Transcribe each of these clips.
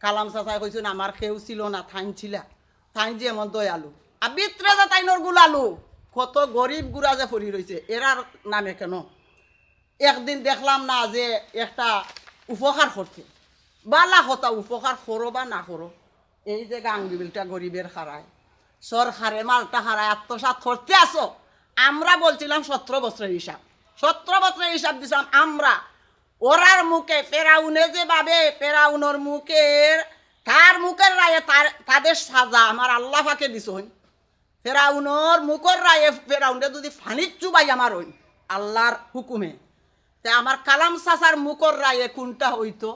কালাম চাচাই কইছেন আমার কেউ ছিল না থাইন ছিলা থাইন যে এমন দয়ালু আর বিত্রে যে তাইনর গুলালু কত গরিব গুড়া যে পড়ি রয়েছে এরার নামে কেন একদিন দেখলাম না যে একটা উপকার করতে বালা হতা উপকার করো বা না করো এই যে গাঙ্গিবিলটা গরিবের হারায় সরকারে মালটা হারায় আত্মসাৎ করতে আসো আমরা বলছিলাম 17 বছরের হিসাব 17 বছরের হিসাব দিছিলাম আমরা ওরার মুখে ফেরাউনে যেভাবে ফেরাউনের মুখের তার মুখের রায়ে তাদের সাজা আমার আল্লাহ ফাঁকে দিছ ফেরাউনের মুখের রায়ে ফেরাউনে যদি ফানির চুবাই আমার হই আল্লাহর হুকুমে তে আমার কালাম চাচার মুখর রায়ে কোনটা হইতো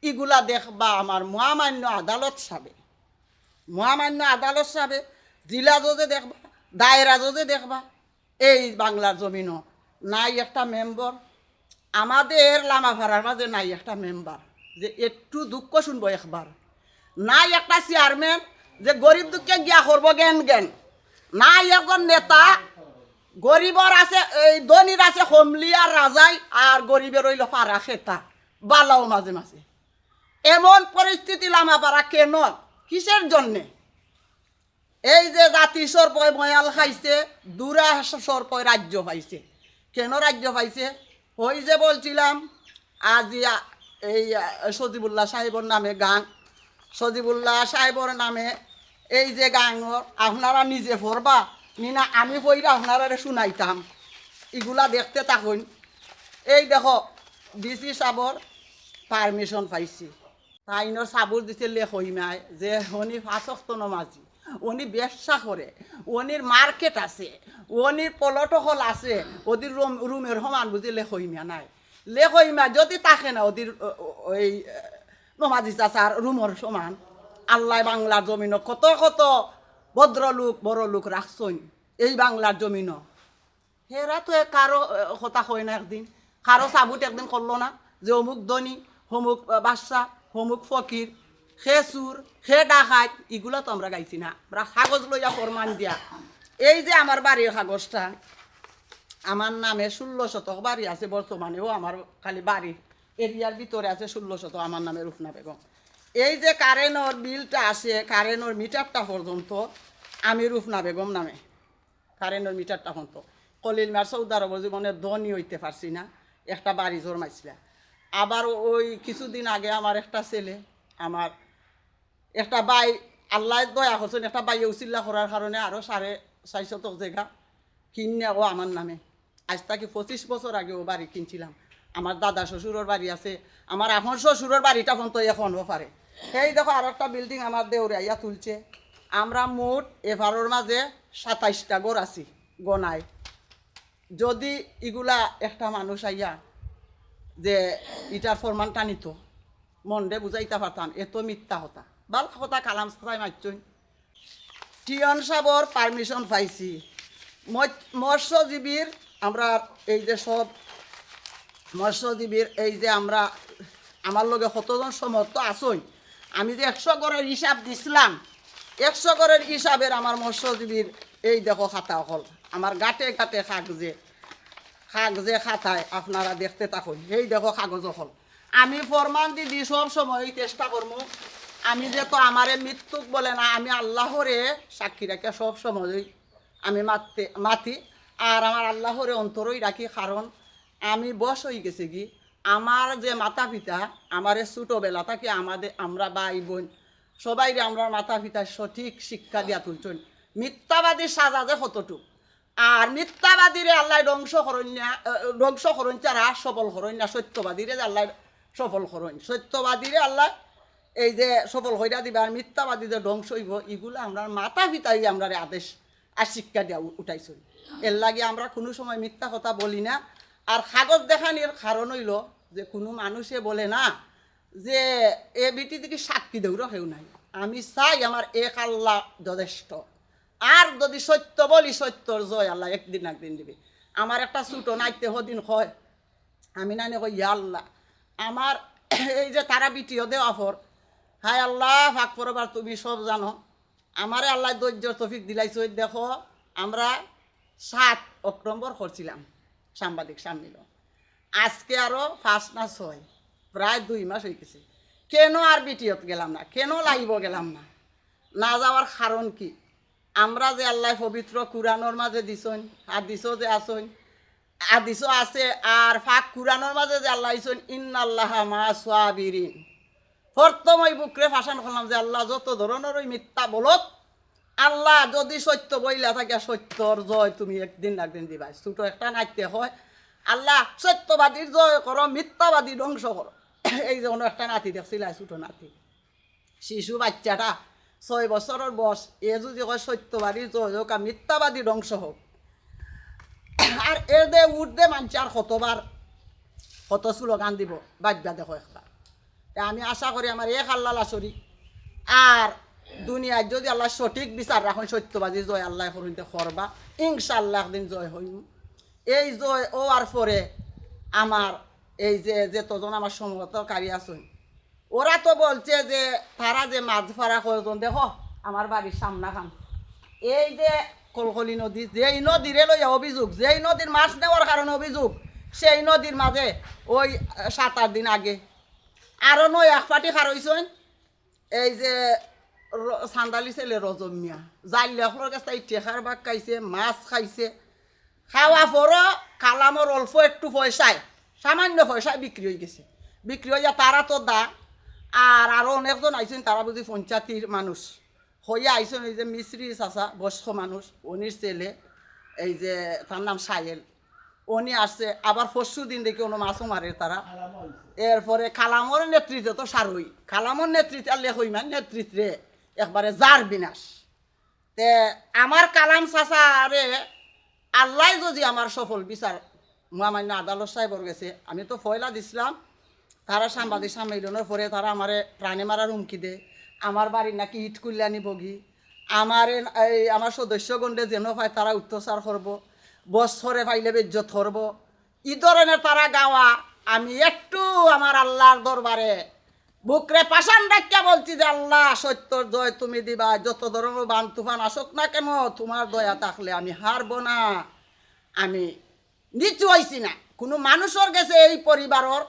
ইগুলা দেখবা আমার মহামান্য আদালত সাবে মহামান্য আদালত সাবে জিলা জজে দেখবা দায়রা জজে দেখবা এই বাংলার জমিনও নাই একটা মেম্বার আমাদের লামাভাড়ার মাঝে নাই একটা মেম্বার যে একটু দুঃখ শুনবো একবার নাই একটা চেয়ারম্যান যে গরিব দুঃখে গিয়া করবো জ্ঞান জ্ঞান নাই একজন নেতা গরিবর আছে এই ধনীর আছে হোমলিয়ার রাজাই আর গরিবের হইল পাড়া খেতা বালাও মাঝে মাঝে এমন পরিস্থিতি লামাপাড়া কেন কিসের জন্যে এই যে জাতি সরপয় ময়াল খাইছে দূরা সরপয় রাজ্য পাইছে কেন রাজ্য পাইছে ওই যে বলছিলাম আজি এই সজিবুল্লাহ সাহেবর নামে গান সজিবুল্লাহ সাহেবর নামে এই যে গাঙর আপনারা নিজে পড়বা নিনা আমি পইরা আপনারা শুনাইতাম এগুলা দেখতে থাকুন এই দেখো ডিসি সাবর পারমিশন পাইছি তাইনর সাবুর দিছে লেখইমায় যে উনি 5 ওয়াক্ত নামাজি উনি ব্যবসা করে উনির মার্কেট আছে উনির পলট হল আছে ওদের রুমের সমান বুঝি লেখইমা নাই লেখইমা যদি থাকে না ওদের ওই নমাজি চাচার রুমের সমান আল্লাহ বাংলার জমিন কত কত ভদ্রলোক বড় লোক রাখছই এই বাংলার জমিন হেরা তো কারো কথা হয় না একদিন কারো সাবুত একদিন করলো না যে অমুক ধনী অমুক বাদশা অমুক ফকির সে চুর সে ডাকাত এগুলো তো আমরা গাইছি না আমরা কাগজ লইয়া ফরমান দিয়া এই যে আমার বাড়ির কাগজটা আমার নামে 16 শতক বাড়ি আছে বর্তমানেও আমার খালি বাড়ির এরিয়ার ভিতরে আছে 16 শতক আমার নামে রূপনা বেগম এই যে কারেন্টর বিলটা আসে কারেন্টর মিটারটা পর্যন্ত আমি রূপনা বেগম নামে কারেন্টর মিটারটা পর্যন্ত কলিল মার চৌদারব জীবনে ধনী হইতে পারছি না একটা বাড়ি জন্মাইছিলা আবার ওই কিছুদিন আগে আমার একটা ছেলে আমার একটা বাই আল্লাহ দয়া করছেন একটা বাই উচিল্লা করার কারণে আরও 4.5 শতক জায়গা কিনে ও আমার নামে আজ তাকে 25 বছর আগে ও বাড়ি কিনছিলাম আমার দাদা শ্বশুরের বাড়ি আছে আমার এখন শ্বশুরের বাড়িটা পর্যন্ত এখনও পারে সেই দেখো আর একটা বিল্ডিং আমার দেউরে আইয়া তুলছে আমরা মোট এভারোর মাঝে 27টা ঘর আছি গনায় যদি এগুলা একটা মানুষ আইয়া যে ইটার ফরমান টানিত মনরে বুঝাইতে পারতাম এত মিথ্যা হতা ভাল কথা কালাম সাই মারছই টিয়ন সাবর পারমিশন পাইছি মৎস্যজীবীর আমরা এই যে সব মৎস্যজীবীর এই যে আমরা আমার লগে কতজন সমর্থ আসই আমি যে 100 ঘরের হিসাব দিছিলাম 100 ঘরের হিসাবের আমার মৎস্যজীবীর এই দেখো খাতা হল আমার গাটে গাটে কাগজে খাতায় আপনারা দেখতে থাকুন এই দেখো কাগজ হল আমি ফরমান দিদি সব সময় চেষ্টা করবো আমি যে তো আমারে মৃত্যুক বলে না আমি আল্লাহরে সাক্ষী রাখি সব সময় আমি মাতি আর আমার আল্লাহরে অন্তরই রাখি কারণ আমি বয়স হয়ে গেছে কি আমার যে মাতা পিতা আমার ছোটোবেলা থেকে আমরা ভাই বোন সবাই আমরা মাতা পিতা সঠিক শিক্ষা দিয়া তুলছেন মিথ্যাবাদীর সাজা যে কতটুক আর মিথ্যাবাদীরে আল্লাহ ধ্বংস করণ চারা সফল করণ না সত্যবাদীরে আল্লাহ সফল করণ সত্যবাদীরে আল্লাহ এই যে সফল হইয়া দিবে আর মিথ্যাবাদীদের ধ্বংস হইব এগুলো আমরা মাতা পিতাই আমরা আদেশ আর শিক্ষা দিয়া উঠাইছি এর লাগে আমরা কোনো সময় মিথ্যা কথা বলি না আর কাগজ দেখানির কারণ হইল যে কোনো মানুষে বলে না যে এ বিটি দিকে সাক্ষী দেউরও কেউ নাই আমি চাই আমার এক আল্লাহ যথেষ্ট আর যদি সত্য বলি সত্যর জয় আল্লাহ একদিন দিবে আমার একটা ছোটো নাইতে হদিন হয় আমি নাইনে কই ইয়া আল্লাহ আমার এই যে তারা বিটিও দেওয়া ফর হায় আল্লাহ ভাগ করবার তুমি সব জানো আমারে আল্লাহ ধৈর্য তফিক দিলাইছ দেখো আমরা 7 অক্টোবর করছিলাম সাংবাদিক সম্মেলন আজকে আরও 5 না 6 প্রায় 2 মাস হয়ে গেছে কেন আর বিটিয়ত গেলাম না, কেন লাইব গেলাম না? না যাওয়ার কারণ কি? আমরা যে আল্লাহ পবিত্র কুরআনের মাঝে দিছন, হাদিসও যে আসন, হাদিসও আছে, আর ফাক কুরআনের মাঝে যে আল্লাহ দিছন ইন্নাল্লাহা মা সাবিরিন। প্রথম ওই বুকরে ফাঁসান করলাম যে আল্লাহ যত ধরনের ওই মিথ্যা বলত, আল্লাহ যদি সত্য বইলা থাকে সত্যর জয় তুমি একদিন না একদিন দিবা। ছোট একটা নাইতে হয়, আল্লাহ সত্যবাদীর জয় করো, মিথ্যাবাদী ধ্বংস করো। এই যে একটা নাতি দেখছিল, ছোট নাতি, শিশু বাচ্চাটা 6 বছরের বয়স, এ যদি কয় সত্যবাদীর জয় হোক আর মিথ্যাবাদী ধ্বংস হোক, আর এর দে উঠদে মানছে আর কতবার কত স্লোগান দিব, বাজ্যা দেখো একবার। আমি আশা করি আমার এক আল্লাহ লাশরি আর দুনিয়ায় যদি আল্লাহ সঠিক বিচার রাখুন, সত্যবাদী জয় আল্লাহ হইতে করবা, ইনশাআল্লাহ একদিন জয় হইম। এই জয় ও আর পরে আমার এই যে যতজন আমার সমর্থনকারী আছেন, ওরা তো বলছে যে তারা যে মাছ ফারা কয়েকজন দেখো আমার বাড়ির সামনা খান, এই যে কলকলি নদী, যেই নদীরে লইয়া অভিযোগ, যেই নদীর মাছ নেওয়ার কারণে অভিযোগ, সেই নদীর মাঝে ওই 7-8 দিন আগে আরও নয় এক পাটি খারইছেন এই যে সান্দালি ছেলে রজম মিয়া, যাই লেখর কাছে টেকার বাঘ খাইছে, মাছ খাইছে, খাওয়া পরও কালামর অল্প একটু পয়সায়, সামান্য পয়সায় বিক্রি হয়ে গেছে। বিক্রি হইয়া তারা তো দা, আর আরও অনেকজন আইছেন, তারা বুঝি পঞ্চায়েতের মানুষ হইয়া আইছেন। এই যে মিস্ত্রি চাচা বয়স্ক মানুষ, উনির ছেলে এই যে তার নাম সাহেল, উনি আসছে। আবার পরশু দিন দেখি কোনো মাছও মারে তারা। এরপরে কালামর নেতৃত্বে তো সারই, কালামর নেতৃত্বে আর লেখইমান নেতৃত্বে একবারে যার বিনাশ। তে আমার কালাম চাচারে আল্লাহ যদি আমার সফল বিচার মহামান্য আদালত সাহেবর গেছে, আমি তো ফয়লা দিছিলাম, তারা সাংবাদিক সম্মেলনের পরে তারা আমারে প্রাণে মারার হুমকি দেয়, আমার বাড়ির নাকি ইট করলে আনি বগি, আমার সদস্যগণে যেন পায় তারা অত্যাচার করব, বছরে পাইলে বেজ্জত করব, ই ধরনের তারা গাওয়া। আমি একটু আমার আল্লাহর দরবারে বুকরে পাশান ডাক্কা বলছি যে আল্লাহ সত্যর জয় তুমি দিবা, যত ধরনের বান তুফান আসুক না কেন, তোমার দয়া থাকলে আমি হারব না। আমি নিচু হইছি না কোনো মানুষের গেছে। এই পরিবারের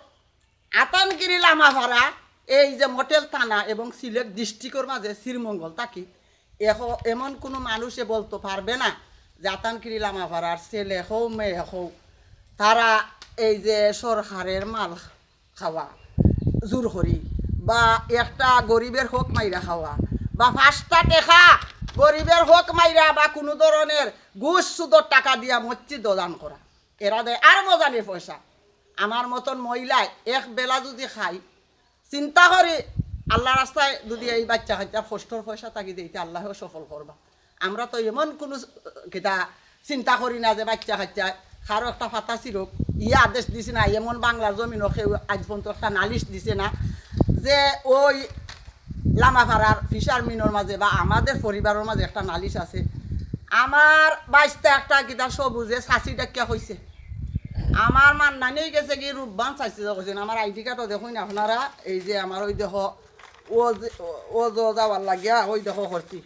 আতানগিরি লামাভাড়া এই যে মটেল থানা এবং সিলেট ডিস্ট্রিক্টের মাঝে শ্রীমঙ্গল থাকি, এমন কোনো মানুষে বলতে পারবে না যে আতানগিরি লামাভাড়ার ছেলে হও মেয়ে হও তারা এই যে সরকারের মাল খাওয়া জোর করি, বা একটা গরিবের হক মাইরা খাওয়া, বা 5টা টাকা গরিবের হক মাইরা, বা কোনো ধরনের ঘুষ সুদর টাকা দিয়া মসজিদ দান করা, এরা দেয় আর মজানির পয়সা। আমার মতন মহিলায় এক বেলা যদি খাই, চিন্তা করি আল্লাহ রাস্তায় যদি এই বাচ্চা কাচ্চার কষ্টর পয়সা তাকে দিতে আল্লাহও সফল করবা। আমরা তো এমন কোনো কিতা চিন্তা করি না যে বাচ্চা কাচ্চা কারো একটা ফাতা চিরক ইয়ে আদেশ দিছে না, এমন বাংলার জমিনও কেউ আজ পর্যন্ত একটা নালিশ দিছে না যে ওই লামাপাড়ার ফিশারমিনের মাঝে বা আমাদের পরিবারের মাঝে একটা নালিশ আছে। আমার বাইশটা একটা কিতা সবুজে শাসি ডাকিয়া হয়েছে, আমার মান্না নিয়ে গেছে কি রূপবান চাইছে কৈছেন। আমার আইডি কার্ডও দেখুন আপনারা, এই যে আমার ওই দেখ ও যাওয়ার লাগিয়া ওই দেখো করছি।